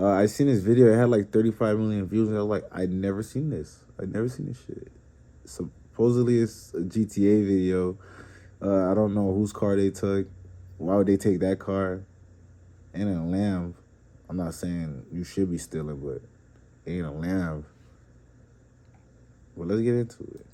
I seen this video. It had like 35 million views, and I was like, I'd never seen this. I'd never seen this shit. Supposedly, it's a GTA video. I don't know whose car they took. Why would they take that car? And a lamb. I'm not saying you should be stealing, but it ain't a lamb. Well, let's get into it.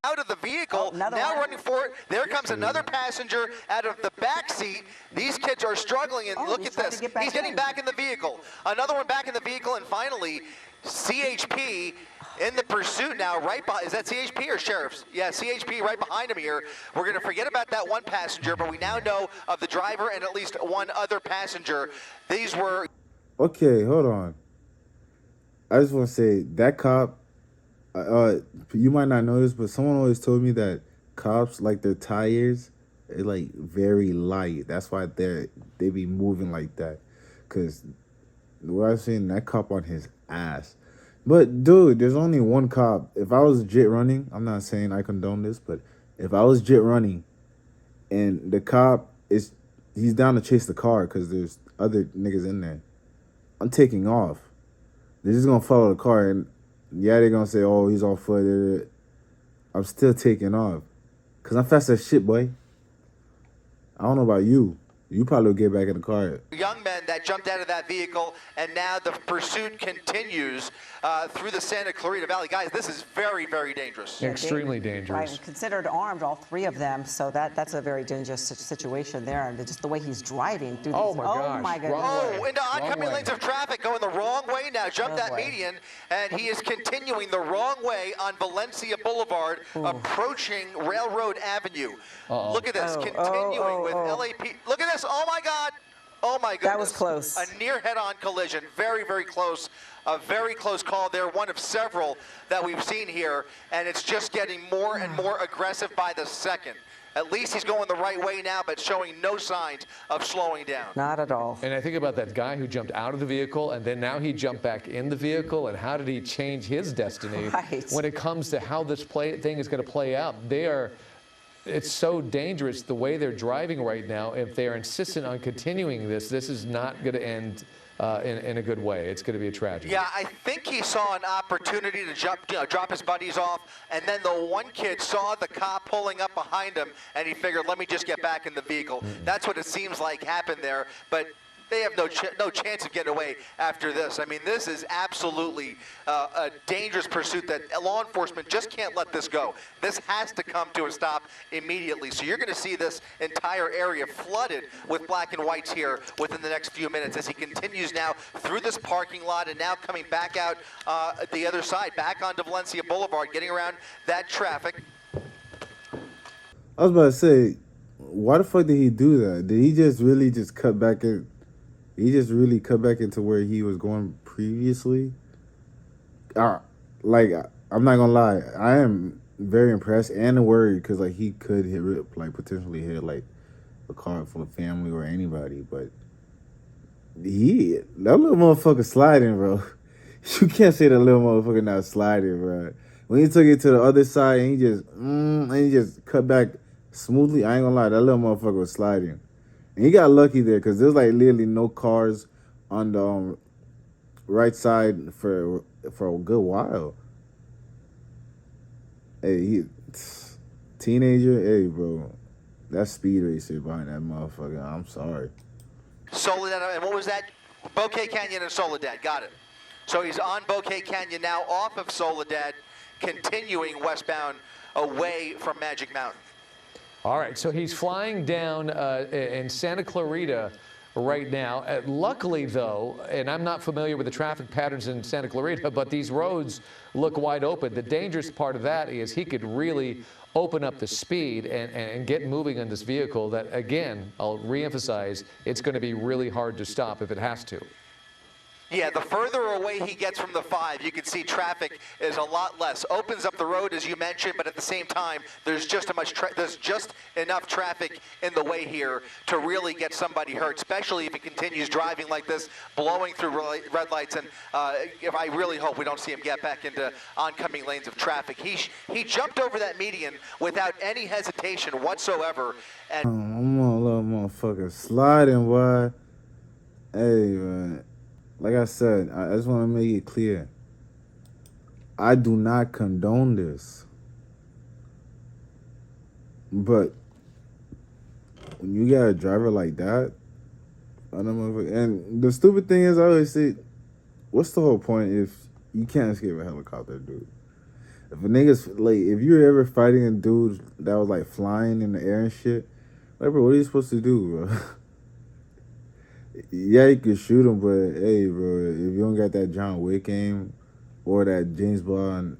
Out of the vehicle, now running for it. There comes another passenger out of the back seat. These kids are struggling, and look at this. He's getting back in the vehicle. Another one back in the vehicle, and finally, CHP in the pursuit now, right behind. Is that CHP or Sheriff's? Yeah, CHP right behind him here. We're going to forget about that one passenger, but we now know of the driver and at least one other passenger. These were... Okay, hold on. I just want to say, that cop, you might not know this, but someone always told me that cops, like, their tires are like very light. That's why they be moving like that. Cause what I've seen, that cop on his ass. But dude, there's only one cop. If I was jit running, I'm not saying I condone this, but if I was jit running, and the cop he's down to chase the car because there's other niggas in there, I'm taking off. They're just gonna follow the car, and yeah, they're gonna say, "Oh, he's on foot." I'm still taking off, cause I'm fast as shit, boy. I don't know about you. You probably will get back in the car. Young men that jumped out of that vehicle, and now the pursuit continues through the Santa Clarita Valley. Guys, this is very, very dangerous. Yeah, Extremely dangerous. Right, considered armed, all three of them, so that's a very dangerous situation there. And just the way he's driving through these. Oh my gosh. Oh my goodness. Oh, into oncoming lanes of traffic, going the wrong way now. Jumped that median, and he is continuing the wrong way on Valencia Boulevard, approaching Railroad Avenue. Look at this, continuing with LAP. Look at this. Oh my God. Oh my goodness. That was close. A near head-on collision. Very, very close. A very close call there. One of several that we've seen here. And it's just getting more and more aggressive by the second. At least he's going the right way now, but showing no signs of slowing down. Not at all. And I think about that guy who jumped out of the vehicle, and then now he jumped back in the vehicle, and how did he change his destiny when it comes to how this thing is going to play out? It's so dangerous the way they're driving right now. If they're insistent on continuing this is not going to end in a good way. It's going to be a tragedy. Yeah, I think he saw an opportunity to drop his buddies off, and then the one kid saw the cop pulling up behind him, and he figured, let me just get back in the vehicle. That's what it seems like happened there, but they have no chance of getting away after this. I mean, this is absolutely a dangerous pursuit that law enforcement just can't let this go. This has to come to a stop immediately. So you're going to see this entire area flooded with black and whites here within the next few minutes as he continues now through this parking lot and now coming back out the other side, back onto Valencia Boulevard, getting around that traffic. I was about to say, why the fuck did he do that? Did he just really just cut back in? He just really cut back into where he was going previously. Like, I'm not gonna lie, I am very impressed and worried because like he could potentially hit like a car full of family or anybody, but that little motherfucker sliding, bro. You can't say that little motherfucker not sliding, bro. When he took it to the other side and he just cut back smoothly, I ain't gonna lie, that little motherfucker was sliding. And he got lucky there because there's like literally no cars on the right side for a good while. Hey, teenager, hey, bro, that speed racer behind that motherfucker. I'm sorry. Soledad, and what was that? Bouquet Canyon and Soledad, got it. So he's on Bouquet Canyon now, off of Soledad, continuing westbound away from Magic Mountain. All right, so he's flying down in Santa Clarita right now. Luckily, though, and I'm not familiar with the traffic patterns in Santa Clarita, but these roads look wide open. The dangerous part of that is he could really open up the speed and get moving on this vehicle that, again, I'll reemphasize, it's going to be really hard to stop if it has to. Yeah, the further away he gets from the 5, you can see traffic is a lot less. Opens up the road, as you mentioned, but at the same time, there's just enough traffic in the way here to really get somebody hurt, especially if he continues driving like this, blowing through red lights. And if I really hope we don't see him get back into oncoming lanes of traffic. He jumped over that median without any hesitation whatsoever. And I'm a little motherfucker sliding, boy. Hey, man. like I said, I just want to make it clear. I do not condone this, but when you got a driver like that, I don't know. And the stupid thing is, I always say, what's the whole point if you can't escape a helicopter, dude? If a nigga's like, if you're ever fighting a dude that was like flying in the air and shit, like, bro, what are you supposed to do, bro? Yeah, you could shoot him, but hey, bro, if you don't got that John Wick aim or that James Bond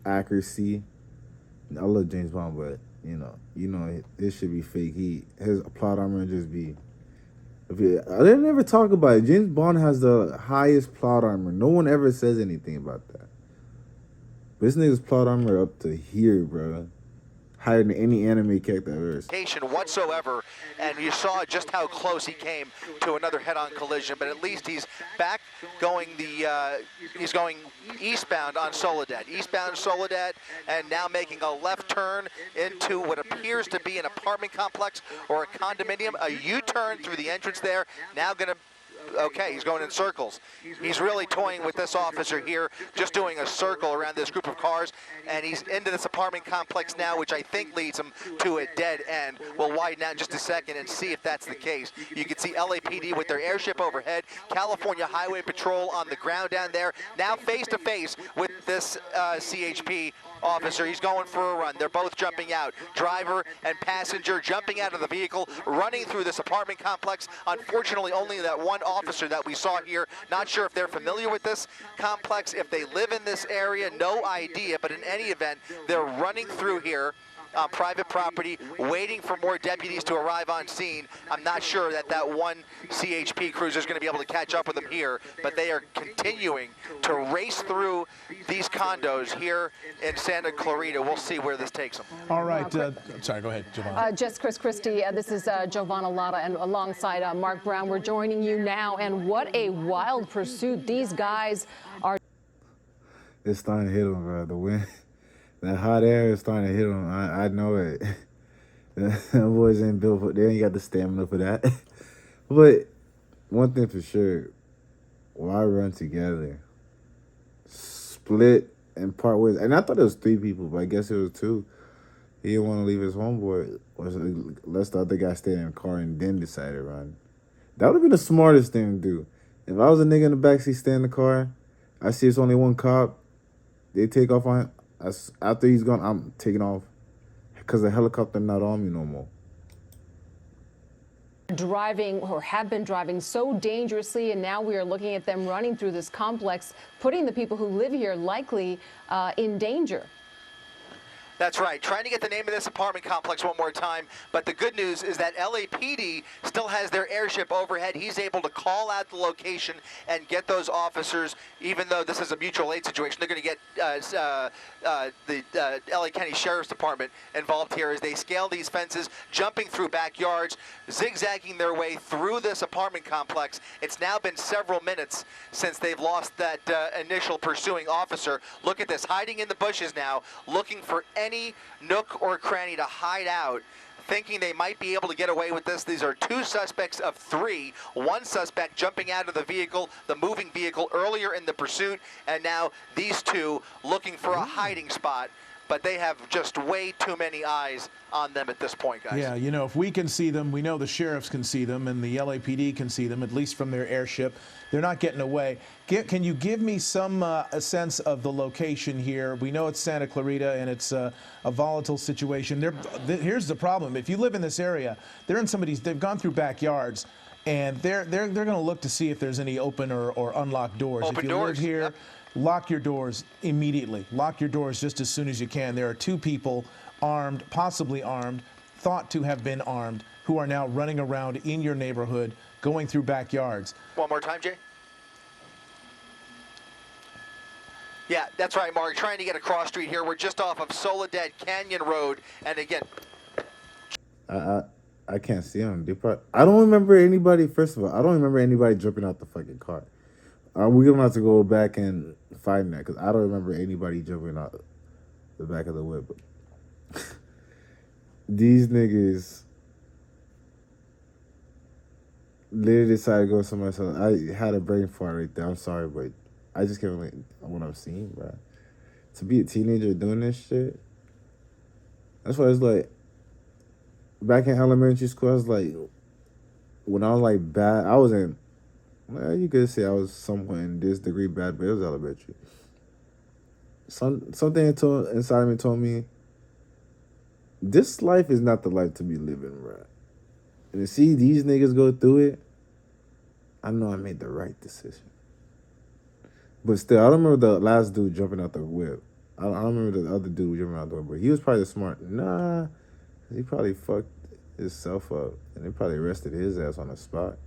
accuracy, I love James Bond, but you know, this should be fake. His plot armor just be. I didn't ever talk about it. James Bond has the highest plot armor. No one ever says anything about that. But this nigga's plot armor up to here, bro. Higher than any anime character ever. Whatsoever, and you saw just how close he came to another head-on collision. But at least he's back going he's going eastbound on Soledad, and now making a left turn into what appears to be an apartment complex or a condominium. A U-turn through the entrance there. Now going to. Okay, he's going in circles. He's really toying with this officer here, just doing a circle around this group of cars, and he's into this apartment complex now, which I think leads him to a dead end. We'll widen out in just a second and see if that's the case. You can see LAPD with their airship overhead, California Highway Patrol on the ground down there, now face-to-face with this CHP officer. He's going for a run. They're both jumping out. Driver and passenger jumping out of the vehicle, running through this apartment complex. Unfortunately, only that one officer that we saw here. Not sure if they're familiar with this complex, if they live in this area, no idea. But in any event, they're running through here on private property, waiting for more deputies to arrive on scene. I'm not sure that one CHP cruiser is going to be able to catch up with them here, but they are continuing to race through these condos here in Santa Clarita. We'll see where this takes them. All right. Sorry, go ahead, Giovanna. Just Chris Christie. This is Giovanna Lotta, and alongside Mark Brown. We're joining you now, and what a wild pursuit. These guys are. It's starting to hit them, bro. The wind. That hot air is starting to hit them. I know it. The boys ain't built for. They ain't got the stamina for that. But one thing for sure, why run together? Split and part ways. And I thought it was 3 people, but I guess it was 2. He didn't want to leave his homeboy. Let's the other guy stay in the car and then decide to run. That would have been the smartest thing to do. If I was a nigga in the backseat, stay in the car. I see it's only one cop. They take off on. After he's gone, I'm taking off because the helicopter not on me no more. Driving or have been driving so dangerously, and now we are looking at them running through this complex, putting the people who live here likely in danger. That's right. Trying to get the name of this apartment complex one more time. But the good news is that LAPD still has their airship overhead. He's able to call out the location and get those officers, even though this is a mutual aid situation. They're going to get the LA County Sheriff's Department involved here as they scale these fences, jumping through backyards, zigzagging their way through this apartment complex. It's now been several minutes since they've lost that initial pursuing officer. Look at this, hiding in the bushes now, looking for any nook or cranny to hide out, thinking they might be able to get away with this. These are 2 suspects of 3. One suspect jumping out of the vehicle, the moving vehicle, earlier in the pursuit, and now these 2 looking for a hiding spot. But they have just way too many eyes on them at this point, guys. Yeah, you know, if we can see them, we know the sheriffs can see them, and the LAPD can see them, at least from their airship. They're not getting away. Can you give me some a sense of the location here? We know it's Santa Clarita, and it's a volatile situation. Here's the problem. If you live in this area, they've gone through backyards, and they're going to look to see if there's any open or unlocked doors. Open if you doors. live here, Yep. Lock your doors immediately. Lock your doors just as soon as you can. There are 2 people armed, possibly armed, thought to have been armed, who are now running around in your neighborhood, going through backyards. One more time, Jay. Yeah, that's right, Mark. Trying to get across street here. We're just off of Soledad Canyon Road. And again, I can't see him. I don't remember anybody. First of all, I don't remember anybody jumping out the fucking car. We're gonna have to go back and find that because I don't remember anybody jumping out the back of the whip. These niggas, literally decided to go somewhere else. I had a brain fart right there. I'm sorry, but I just can't relate on what I'm seeing, bro. To be a teenager doing this shit, that's why it's like back in elementary school. I was like, when I was like bad, I was in. Well, you could say I was somewhat in this degree bad, but it was elementary. Something inside of me told me this life is not the life to be living, bro. And to see these niggas go through it, I know I made the right decision. But still, I don't remember the last dude jumping out the whip. I don't remember the other dude jumping out the whip, but he was probably smart. Nah, he probably fucked himself up, and they probably arrested his ass on the spot.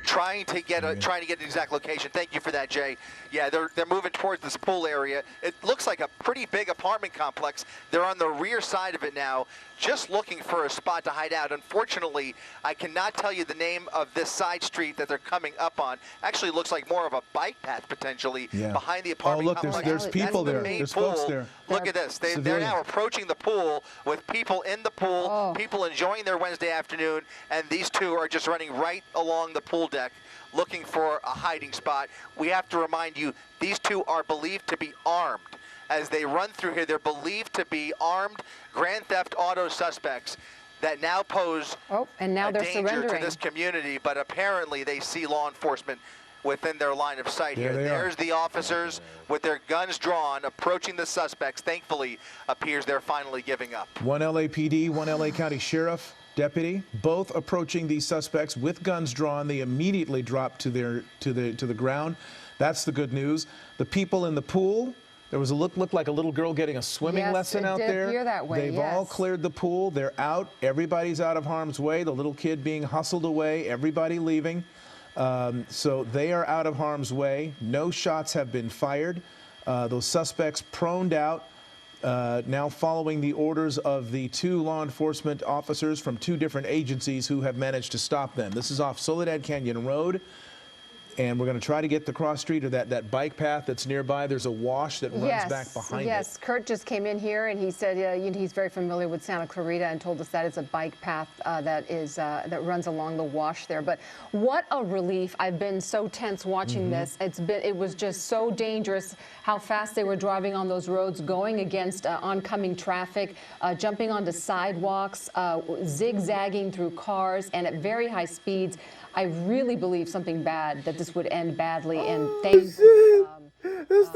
Trying to get an exact location. Thank you for that, Jay. Yeah, they're moving towards this pool area. It looks like a pretty big apartment complex. They're on the rear side of it now, just looking for a spot to hide out. Unfortunately, I cannot tell you the name of this side street that they're coming up on. Actually, looks like more of a bike path potentially behind the apartment look, complex. there's people there. There's folks there. Look at this. They're now approaching the pool with people in the pool, people enjoying their Wednesday afternoon, and these two are just running right along the pool deck looking for a hiding spot. We have to remind you, these two are believed to be armed. As they run through here, they're believed to be armed Grand Theft Auto suspects that now pose and now they're danger surrendering to this community, but apparently they see law enforcement within their line of sight here. There's the officers with their guns drawn, approaching the suspects. Thankfully, appears they're finally giving up. One LAPD, one LA County Sheriff deputy, both approaching these suspects with guns drawn. They immediately drop to the ground. That's the good news. The people in the pool, there was looked like a little girl getting a swimming lesson out there. Yes, it did appear that way. They've all cleared the pool. They're out. Everybody's out of harm's way. The little kid being hustled away. Everybody leaving. So they are out of harm's way. No shots have been fired. Those suspects proned out. Now following the orders of the two law enforcement officers from two different agencies who have managed to stop them. This is off Soledad Canyon Road, and we're going to try to get the cross street or that bike path that's nearby. There's a wash that runs back behind it. Yes, Kurt just came in here and he said he's very familiar with Santa Clarita and told us that it's a bike path that runs along the wash there. But what a relief. I've been so tense watching this. It was just so dangerous how fast they were driving on those roads, going against oncoming traffic, jumping onto sidewalks, zigzagging through cars, and at very high speeds. I really believe something bad, that this would end badly, and thankfully those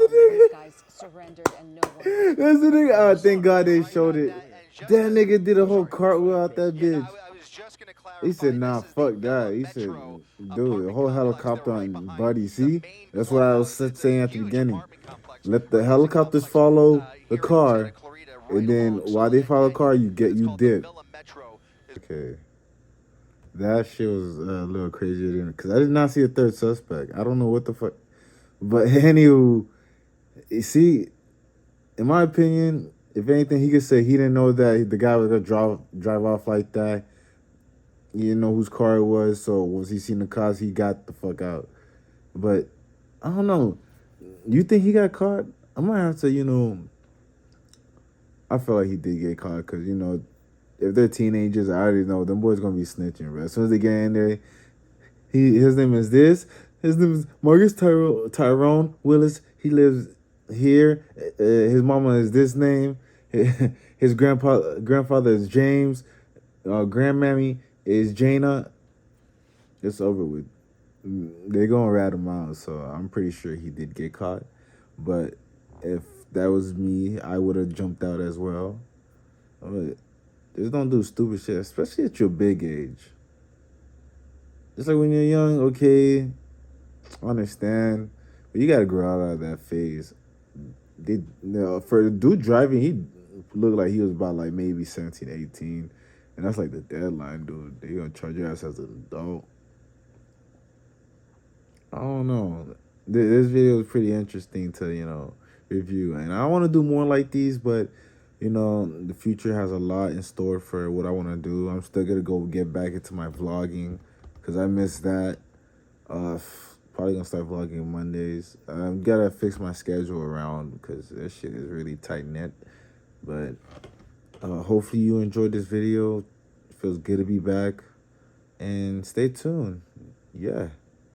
guys surrendered and no one... That's the thing. Oh, thank God they showed it. That nigga did a whole cartwheel out that bitch. He said, nah, fuck that. He said, dude, the whole helicopter on Buddy. See? That's what I was saying at the beginning. Let the helicopters follow the car, and then while they follow the car, you dip. Okay. That shit was a little crazier than it, because I did not see a third suspect. I don't know what the fuck. But anywho, you see, in my opinion, if anything, he could say he didn't know that the guy was going to drive off like that. He didn't know whose car it was, so once he seen the cars, he got the fuck out. But, I don't know. You think he got caught? I might have to, I feel like he did get caught because, if they're teenagers, I already know them boys gonna be snitching, bro. As soon as they get in there, his name is this. His name is Marcus Tyrone Willis. He lives here. His mama is this name. His grandfather is James. Grandmammy is Jana. It's over with. They're gonna rat him out, so I'm pretty sure he did get caught. But if that was me, I would have jumped out as well. Just don't do stupid shit, especially at your big age. Just like when you're young, okay, I understand, but you gotta grow out of that phase. For the dude driving, he looked like he was about like maybe 17, 18, and that's like the deadline, dude. They gonna charge your ass as an adult. I don't know. This video is pretty interesting to review, and I want to do more like these, but. The future has a lot in store for what I want to do. I'm still going to get back into my vlogging because I miss that. Probably going to start vlogging Mondays. Got to fix my schedule around because this shit is really tight-knit. But hopefully you enjoyed this video. It feels good to be back. and stay tuned. Yeah.